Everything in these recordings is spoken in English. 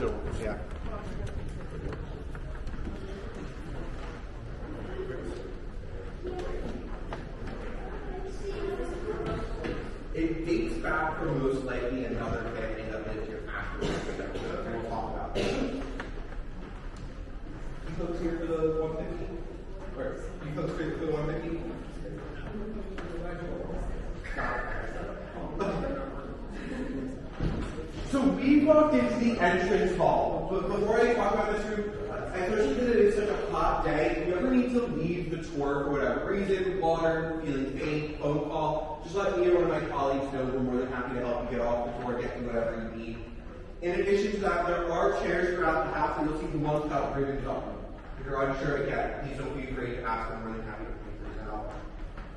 over. Yeah. It dates back from most likely another family that lived here afterwards. And we'll talk about that. You folks here for the 150? Or you folks here for the 150? So we walked into the entrance hall, but before I talk about this room, especially because it is such a hot day, if you ever need to leave the tour for whatever reason, water, feeling faint, phone call, just let me or one of my colleagues know. We're more than happy to help you get off the tour, get you whatever you need. In addition to that, there are chairs throughout the house, and you'll see the ones without ribbons on them. If you're unsure again, please don't be afraid to ask. I'm more than happy to point those out.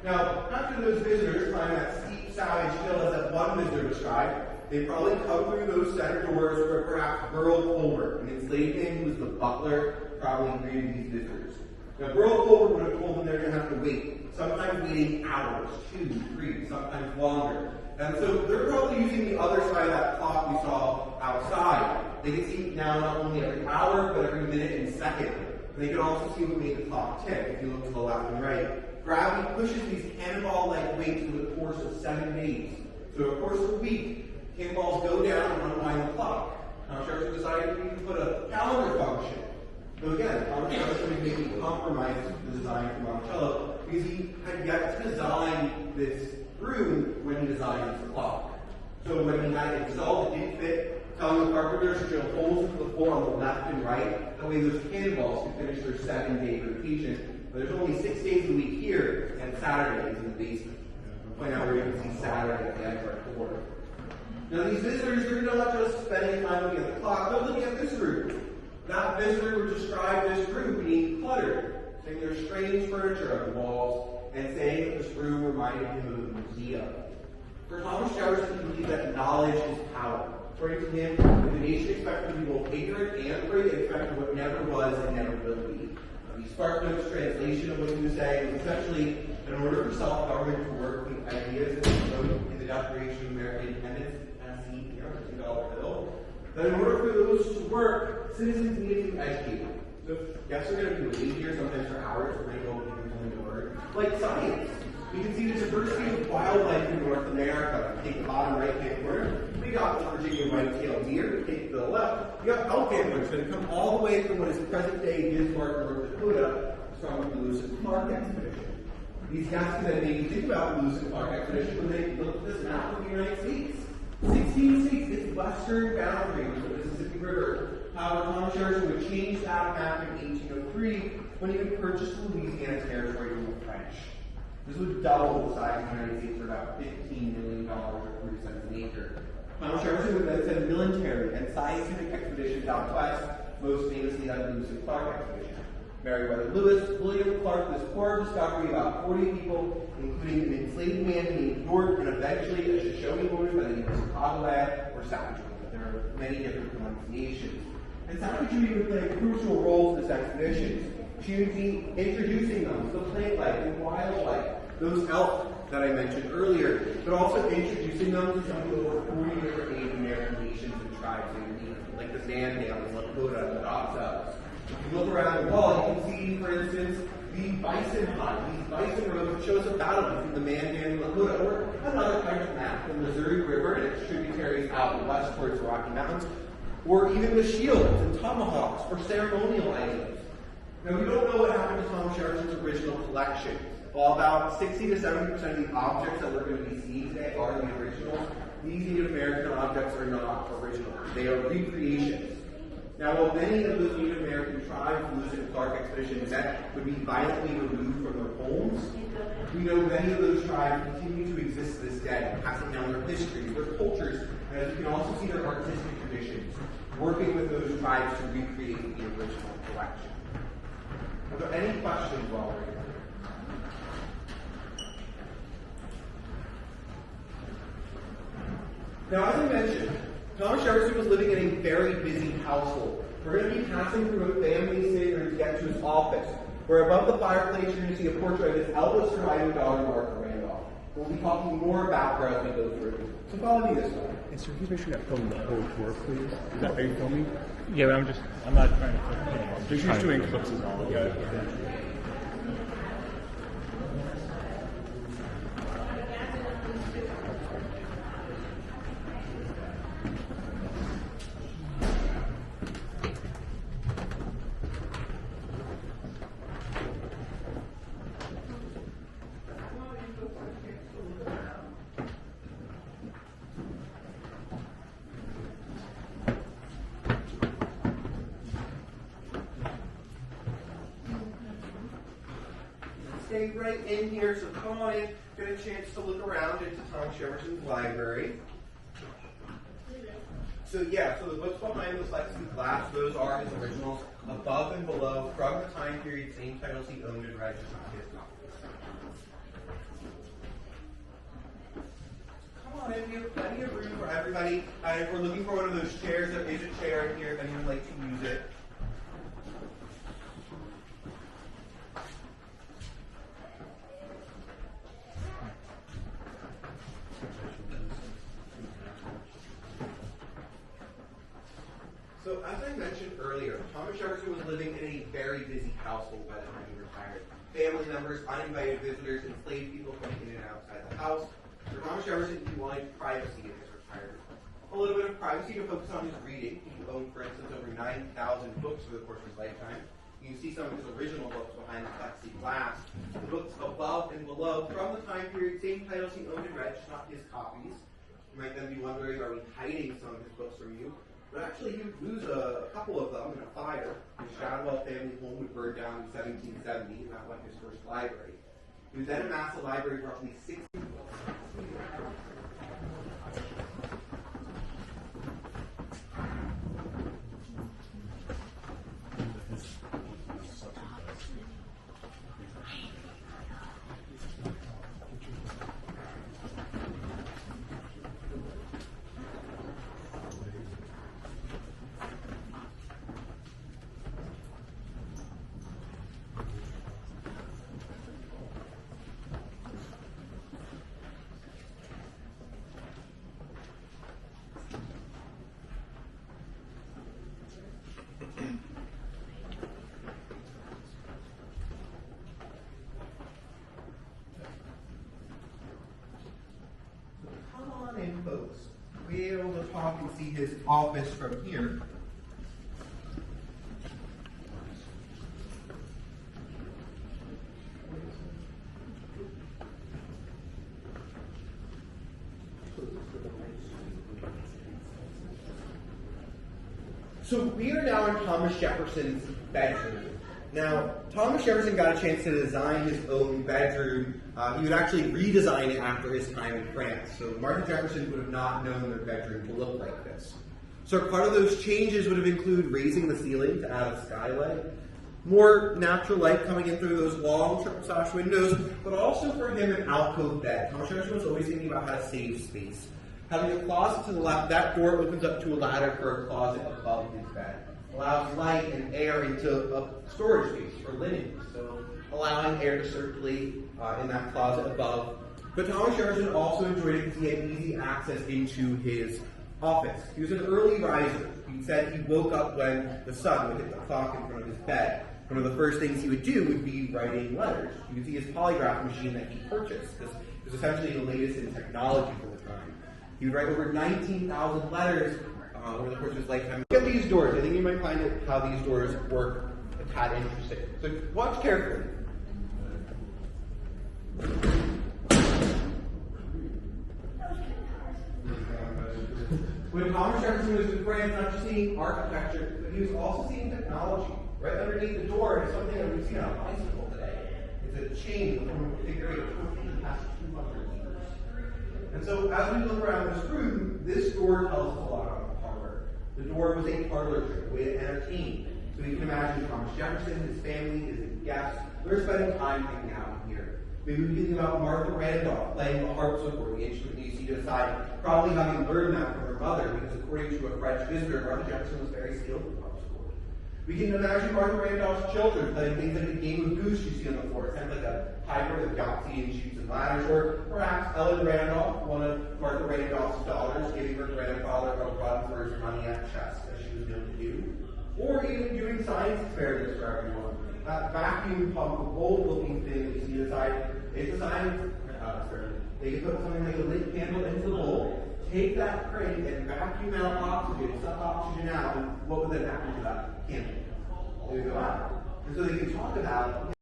Now, after those visitors climb that steep, savage hill as that one visitor described, they probably come through those center doors where perhaps Burl Colbert, an enslaved man who was the butler, probably greeted these visitors. Now, Burl Colbert would have told them they're going to have to wait, sometimes waiting hours, 2, 3, sometimes longer. And so they're probably using the other side of that clock we saw outside. They can see now not only every hour, but every minute and second. And they can also see what made the clock tick if you look to the left and right. Gravity pushes these cannonball-like weights over the course of 7 days. So, of course, a week, cannonballs go down and unwind the clock. Jefferson decided we could put a calendar function. So again, Jefferson was making compromises with the design for Montecello because he had yet to design this room when he designed this clock. So when he had it installed, it didn't fit, telling the carpenters to drill holes into the floor on the left and right. That way those cannonballs could finish their 7-day rotation. But there's only 6 days a week here, and Saturday is in the basement. I'll point out where you can see Saturday at the end of our tour. Now these visitors are not just spending time looking at the clock, but looking at this room. That visitor would describe this room being cluttered, saying there's strange furniture on the walls, and saying that this room reminded him of a museum. For Thomas Jefferson, he believed that knowledge is power. According to him, if the nation expected to be both ignorant and free, they expected what never was and never will be. The SparkNotes translation of what he was saying was essentially, in order for self-government to work, the ideas that he wrote in the Declaration of American Independence, $2 bill, that in order for those to work, citizens needed to be educated. So yes, we're going to be waiting here sometimes for hours for people to work. Like science. You can see the diversity of wildlife in North America. Take the bottom right-hand corner. We got the Virginia white-tailed deer. Take the left. You got elk antlers that come all the way from what is present-day Bismarck, North Dakota, from the Lewis and Clark expedition. These guys then made you think about the Lewis and Clark expedition when they looked at this map of the United States. 16 states, its western boundary with the Mississippi River. However, Thomas Jefferson would change that map in 1803 when he would purchase the Louisiana Territory from the French. This would double the size of the United States for about $15 million or 40 cents an acre. Thomas Jefferson would then send military and scientific expeditions out west, most famously that Lewis and Clark expedition. Meriwether Lewis, William Clark, this core discovery about 40 people, including an enslaved man named York, and eventually a Shoshone woman by the name of Sagaway or Savagery. There are many different pronunciations. And Savagery would play crucial roles in this expedition. She would be introducing them to the plant life and wildlife, those elk that I mentioned earlier, but also introducing them to some of the over 40 different Native American nations and tribes in India, like the Mandans, the Lakota, and the Oxos. If you look around the wall, you can see, for instance, the bison hunt, these bison roads, which shows a battle between the Mandan and Lakota, or another kind of map, the Missouri River and its tributaries out west towards the Rocky Mountains, or even the shields and tomahawks or ceremonial items. Now, we don't know what happened to Thomas Jefferson's original collection. While about 60 to 70% of the objects that we're going to be seeing today are the originals, these Native American objects are not original. They are recreations. Now, while many of those Native American tribes the Lewis and Clark expedition met would be violently removed from their homes, we know many of those tribes continue to exist to this day, passing down their histories, their cultures, and as you can also see their artistic traditions, working with those tribes to recreate the original collection. Are there any questions while we're here? Now, as I mentioned, Thomas Jefferson was living in a very busy household. We're going to be passing through a family sitting room to get to his office, where above the fireplace you're going to see a portrait of his eldest surviving daughter, Martha Randolph. We'll be talking more about her as we go through. So follow me this way. Hey, sir, can you make sure that film the whole tour, please? Is that how you're filming? Yeah, but I'm not trying to. Just Just doing clips is all. Yeah. Stay right in here, so come on in, get a chance to look around into Thomas Jefferson's library. So yeah, so the books behind the plexiglass, those are his originals, above and below, from the time period, same titles he owned and read, just not his copies. Come on in, we have plenty of room for everybody. And if we're looking for one of those chairs, there is a chair in here if anyone would like to use it. So as I mentioned earlier, Thomas Jefferson was living in a very busy household by the time he retired. Family members, uninvited visitors, enslaved people coming in and outside the house. For Thomas Jefferson, he wanted privacy in his retirement. A little bit of privacy to focus on his reading. He owned, for instance, over 9,000 books over the course of his lifetime. You can see some of his original books behind the plexiglass. The books above and below, from the time period, same titles he owned and read, just not his copies. You might then be wondering, are we hiding some of his books from you? But actually, he would lose a couple of them in a fire. His Shadwell family home would burn down in 1770, and that went his first library. He would then amass a library of roughly 60 books. Folks, we'll be able to talk and see his office from here. So we are now in Thomas Jefferson's bedroom. Now, Thomas Jefferson got a chance to design his own bedroom. He would actually redesign it after his time in France. So Martha Jefferson would have not known their bedroom to look like this. So part of those changes would have included raising the ceiling to add a skylight, more natural light coming in through those long triple-sash windows, but also for him an alcove bed. Thomas Jefferson was always thinking about how to save space. Having a closet to the left, that door opens up to a ladder for a closet above his bed. Allows light and air into a storage space for linen, so allowing air to circulate in that closet above. But Thomas Jefferson also enjoyed it because he had easy access into his office. He was an early riser. He said he woke up when the sun would hit the clock in front of his bed. One of the first things he would do would be writing letters. You can see his polygraph machine that he purchased. This was essentially the latest in technology for the time. He would write over 19,000 letters over the course of his lifetime. Look at these doors. I think you might find how these doors work a tad interesting. So watch carefully. When Thomas Jefferson was in France, not just seeing architecture, but he was also seeing technology. Right underneath the door is something that we've seen on a bicycle today. It's a chain from a figure 8 the past 200 years. And so as we look around this room, this door tells us a lot about the parlor. The door was a parlor trick, a way to entertain. So you can imagine Thomas Jefferson, his family, his guests, they're spending time hanging out here. Maybe we think about Martha Randolph playing the harpsichord, the instrument you see to the side, probably having learned that from her mother, because according to a French visitor, Martha Jefferson was very skilled with the harpsichord. We can imagine Martha Randolph's children playing things like a game of Goose you see on the floor. It's kind of like a hybrid of Yahtzee and Chutes and Ladders. Or perhaps Ellen Randolph, one of Martha Randolph's daughters, giving her grandfather a run for his money at chess, as she was known to do. Or even doing science experiments for everyone. That vacuum pump, the bold-looking thing that you see inside, it's a science experiment. They can put something like a lit candle into the bowl, take that crank and vacuum out oxygen, suck oxygen out, and what would then happen to that candle? It would go out. And so they can talk about